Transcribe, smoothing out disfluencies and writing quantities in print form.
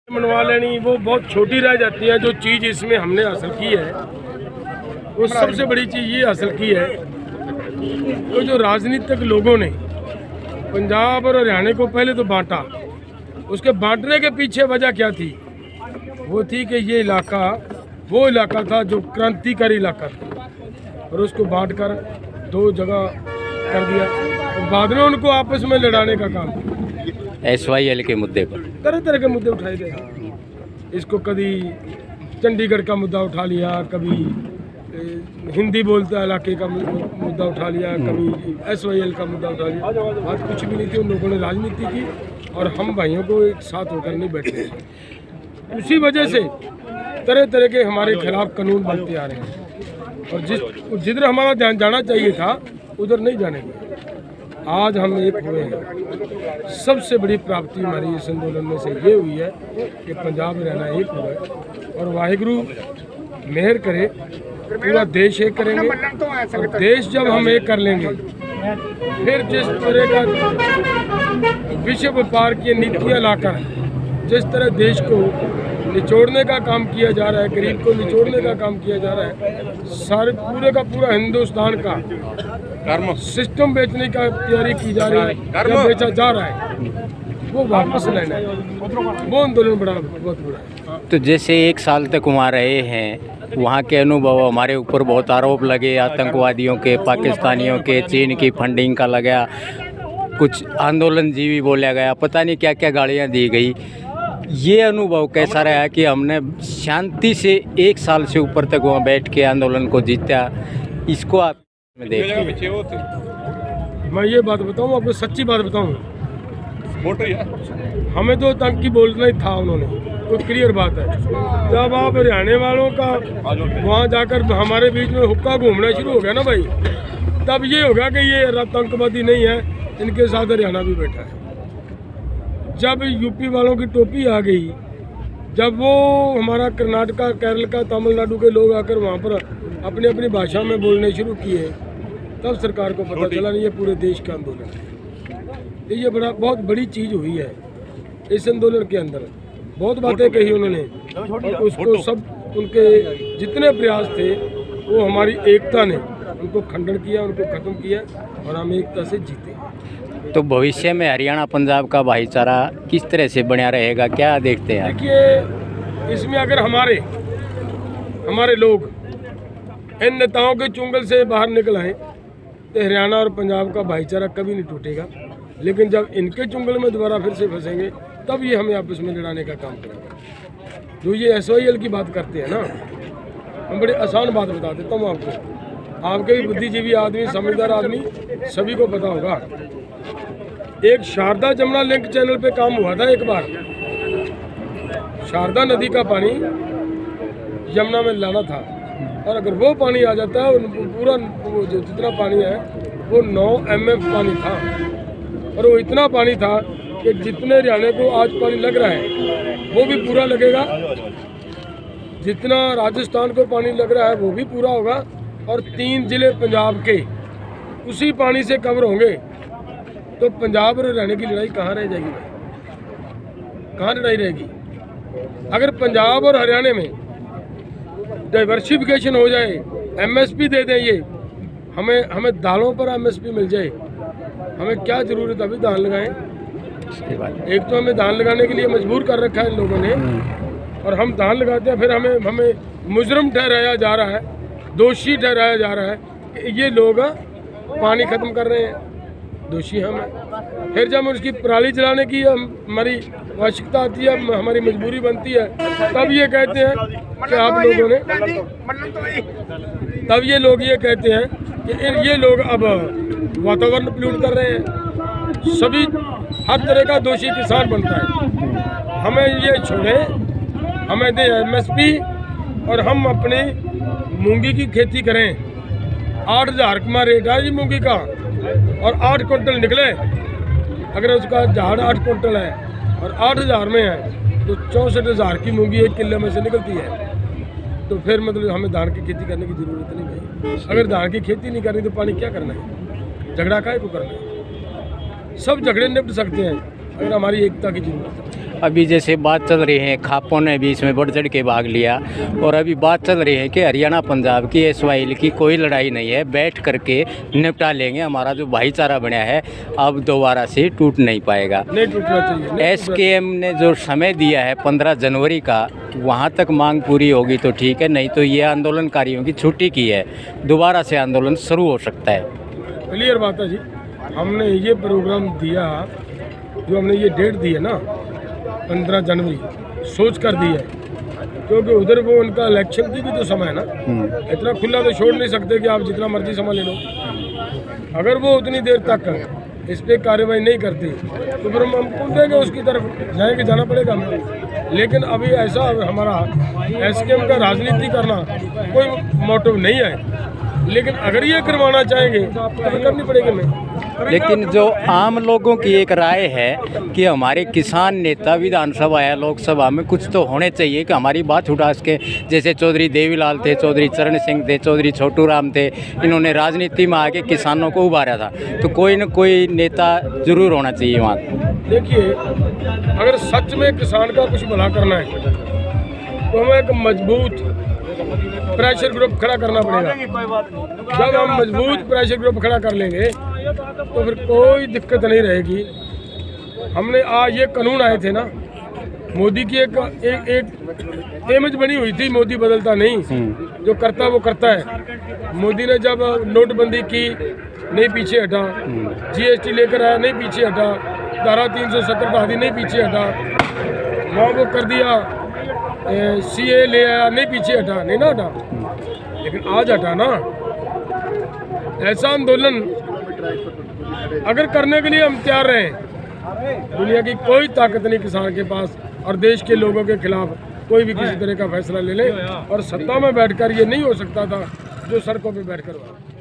मनवा लेनी वो बहुत छोटी रह जाती है। जो चीज़ इसमें हमने हासिल की है वो सबसे बड़ी चीज़ ये हासिल की है तो जो राजनीतिक लोगों ने पंजाब और हरियाणा को पहले तो बांटा, उसके बांटने के पीछे वजह क्या थी? वो थी कि ये इलाका वो इलाका था जो क्रांतिकारी इलाका था और उसको बांटकर दो जगह कर दिया और बाद में उनको आपस में लड़ाने का काम किया। SYL के मुद्दे पर तरह तरह के मुद्दे उठाए गए। इसको कभी चंडीगढ़ का मुद्दा उठा लिया, कभी हिंदी बोलता इलाके का मुद्दा उठा लिया, कभी SYL का मुद्दा उठा लिया। बात कुछ भी नहीं थी, उन लोगों ने राजनीति की और हम भाइयों को एक साथ होकर नहीं बैठे। उसी वजह से तरह तरह के हमारे खिलाफ कानून बनते आ रहे हैं और जिधर हमारा ध्यान जाना चाहिए था उधर नहीं जाने दिया। आज हम एक हुए हैं। सबसे बड़ी प्राप्ति हमारी इस आंदोलन में से ये हुई है कि पंजाब हरियाणा एक हुआ है और वाहिगुरु मेहर करे, पूरा देश एक करेंगे और देश जब हम एक कर लेंगे फिर जिस तरह का विश्व व्यापार की नीतियाँ लाकर जिस तरह देश को निचोड़ने का काम किया जा रहा है, गरीब को निचोड़ने का काम किया जा रहा है, सारे पूरे का पूरा हिंदुस्तान का सिस्टम बेचने का तैयारी की जा रही है या बेचा जा रहा है, वो वापस लेना है। वो आंदोलन बहुत बड़ा है। तो जैसे 1 साल तक वहाँ रहे हैं, वहाँ के अनुभव, हमारे ऊपर बहुत आरोप लगे आतंकवादियों के, पाकिस्तानियों के, चीन की फंडिंग का लगा, कुछ आंदोलन जीवी बोला गया, पता नहीं क्या क्या गालियाँ दी गई। ये अनुभव कैसा रहा कि हमने शांति से 1 साल से ऊपर तक वहाँ बैठ के आंदोलन को जीता? इसको आप देखिए। मैं ये बात बताऊँ आपको, सच्ची बात बताऊँ, हमें तो आतंकी बोलना ही था उन्होंने, तो क्लियर बात है। जब आप हरियाणा वालों का वहाँ जाकर हमारे बीच में हुक्का घूमना शुरू हो गया ना भाई, तब ये होगा कि ये आतंकवादी नहीं है, इनके साथ हरियाणा भी बैठा है। जब यूपी वालों की टोपी आ गई, जब वो हमारा कर्नाटका, केरल का, तमिलनाडु के लोग आकर वहाँ पर अपनी अपनी भाषा में बोलने शुरू किए, तब सरकार को पता चला नहीं ये पूरे देश का आंदोलन है। ये बहुत बड़ी चीज़ हुई है इस आंदोलन के अंदर। बहुत बातें कही उन्होंने और उसको सब उनके जितने प्रयास थे वो हमारी एकता ने उनको खंडन किया, उनको ख़त्म किया और हम एकता से जीते। तो भविष्य में हरियाणा पंजाब का भाईचारा किस तरह से बना रहेगा, क्या देखते हैं? देखिए, इसमें अगर हमारे लोग इन नेताओं के चुंगल से बाहर निकल आए तो हरियाणा और पंजाब का भाईचारा कभी नहीं टूटेगा। लेकिन जब इनके चुंगल में दोबारा फिर से फंसेंगे तब ये हमें आपस में लड़ाने का काम करेंगे। जो ये SYL की बात करते हैं ना, हम बड़ी आसान बात बता देता हूँ आपको। आपके भी बुद्धिजीवी आदमी, समझदार आदमी, सभी को पता होगा। एक शारदा जमुना लिंक चैनल पे काम हुआ था एक बार। शारदा नदी का पानी यमुना में लाना था और अगर वो पानी आ जाता है और पूरा जो जितना पानी है वो 9 mm पानी था और वो इतना पानी था कि जितने हरियाणा को आज पानी लग रहा है वो भी पूरा लगेगा, जितना राजस्थान को पानी लग रहा है वो भी पूरा होगा और 3 जिले पंजाब के उसी पानी से कवर होंगे। तो पंजाब और हरियाणा की लड़ाई कहाँ रह जाएगी भाई? कहाँ लड़ाई रहेगी? अगर पंजाब और हरियाणा में डाइवर्सिफिकेशन हो जाए, MSP दे दें, ये हमें दालों पर MSP मिल जाए, हमें क्या ज़रूरत है अभी धान लगाएं? एक तो हमें धान लगाने के लिए मजबूर कर रखा है इन लोगों ने और हम धान लगाते हैं, फिर हमें मुजरम ठहराया जा रहा है, दोषी ठहराया जा रहा है कि ये लोग पानी ख़त्म कर रहे हैं, दोषी हम हैं। फिर जब उसकी पराली जलाने की हमारी आवश्यकता आती है, हमारी मजबूरी बनती है, तब ये कहते हैं कि आप लोगों ने, तब ये लोग ये कहते हैं कि ये लोग अब वातावरण पोल्यूट कर रहे हैं। सभी हर तरह का दोषी किसान बनता है। हमें ये छोड़े, हमें दे MSP और हम अपनी मूंगी की खेती करें। 8,000 का रेट है जी मूंगी का और 8 क्विंटल निकले। अगर उसका झाड़ 8 क्विंटल है और 8,000 में है तो 64,000 की मूंगी 1 किलो में से निकलती है। तो फिर मतलब हमें धान की खेती करने की ज़रूरत नहीं भाई। अगर धान की खेती नहीं करनी तो पानी क्या करना है? झगड़ा काहे को करना है? सब झगड़े निपट सकते हैं अगर हमारी एकता की जरूरत है। अभी जैसे बात चल रही है, खापों ने भी इसमें बढ़ चढ़ के भाग लिया, और अभी बात चल रही है कि हरियाणा पंजाब की एसवाइएल की कोई लड़ाई नहीं है, बैठ करके निपटा लेंगे। हमारा जो भाईचारा बना है अब दोबारा से टूट नहीं पाएगा। नहीं टूटना चाहिए। एसकेएम ने जो समय दिया है 15 जनवरी का, वहाँ तक मांग पूरी होगी तो ठीक है, नहीं तो ये आंदोलनकारियों की छुट्टी की है, दोबारा से आंदोलन शुरू हो सकता है। क्लियर बात है जी। हमने ये प्रोग्राम दिया, जो हमने ये डेट दी है ना 15 जनवरी, सोच कर दी है, क्योंकि उधर वो उनका इलेक्शन की भी तो समय है ना। इतना खुला तो छोड़ नहीं सकते कि आप जितना मर्जी समय ले लो। अगर वो उतनी देर तक इस पर कार्रवाई नहीं करते तो फिर हम कूदेंगे उसकी तरफ, जाएंगे, जाना पड़ेगा हमें। लेकिन अभी ऐसा हमारा एसकेएम का राजनीति करना कोई मोटिव नहीं है, लेकिन अगर ये करवाना चाहेंगे तो फिर करनी पड़ेगी हमें। लेकिन जो आम लोगों की एक राय है कि हमारे किसान नेता विधानसभा या लोकसभा में कुछ तो होने चाहिए कि हमारी बात उठा सके। जैसे चौधरी देवीलाल थे, चौधरी चरण सिंह थे, चौधरी छोटू राम थे, इन्होंने राजनीति में आके किसानों को उभारा था, तो कोई न कोई नेता जरूर होना चाहिए वहाँ। देखिए, अगर सच में किसान का कुछ भला करना है तो हमें एक मजबूत प्रेशर ग्रुप खड़ा करना पड़ेगा। जब हम मजबूत प्रेशर ग्रुप खड़ा कर लेंगे तो फिर कोई दिक्कत नहीं रहेगी। हमने आज ये कानून आए थे ना, मोदी की एक इमेज बनी हुई थी, मोदी बदलता नहीं, जो करता वो करता है। मोदी ने जब नोटबंदी की नहीं पीछे हटा, जीएसटी लेकर आया नहीं पीछे हटा, धारा 370 बढ़ा दी नहीं पीछे हटा, वहाँ वो कर दिया, सीए ले आया नहीं पीछे हटा, नहीं ना हटा, लेकिन आज हटा ना। ऐसा आंदोलन अगर करने के लिए हम तैयार रहे, दुनिया की कोई ताकत नहीं किसान के पास, और देश के लोगों के खिलाफ कोई भी किसी तरह का फैसला ले ले। और सत्ता में बैठकर ये नहीं हो सकता था जो सड़कों पे बैठकर हुआ।